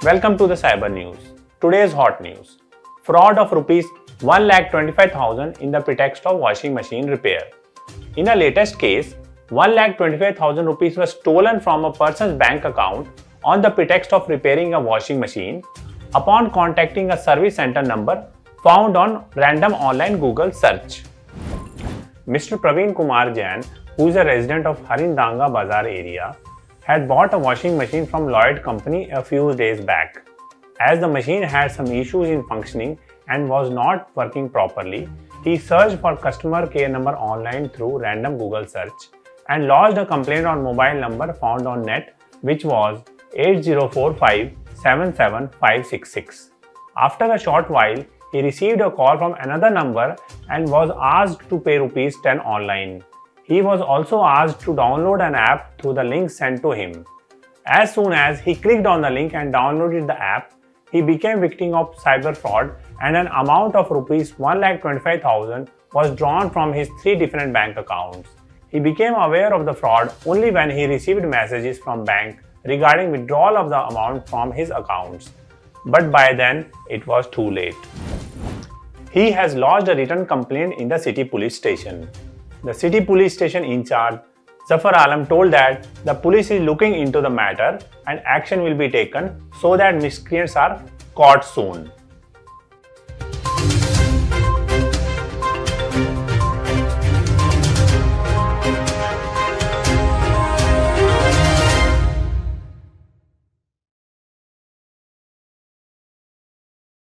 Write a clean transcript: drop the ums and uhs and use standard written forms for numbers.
Welcome to the Cyber News. Today's hot news. Fraud of rupees 1,25,000 in the pretext of washing machine repair. In a latest case, 1,25,000 rupees was stolen from a person's bank account on the pretext of repairing a washing machine upon contacting a service center number found on random online Google search. Mr. Praveen Kumar Jain, who is a resident of Harindanga Bazar area, had bought a washing machine from Lloyd Company a few days back. As the machine had some issues in functioning and was not working properly, he searched for customer care number online through random Google search and lodged a complaint on mobile number found on net, which was 8045 77566. After a short while, he received a call from another number and was asked to pay rupees 10 online. He was also asked to download an app through the link sent to him. As soon as he clicked on the link and downloaded the app, he became victim of cyber fraud and an amount of rupees 1,25,000 was drawn from his 3 different bank accounts. He became aware of the fraud only when he received messages from bank regarding withdrawal of the amount from his accounts. But by then, it was too late. He has lodged a written complaint in the city police station. The city police station in charge, Jafar Alam, told that the police is looking into the matter and action will be taken so that miscreants are caught soon.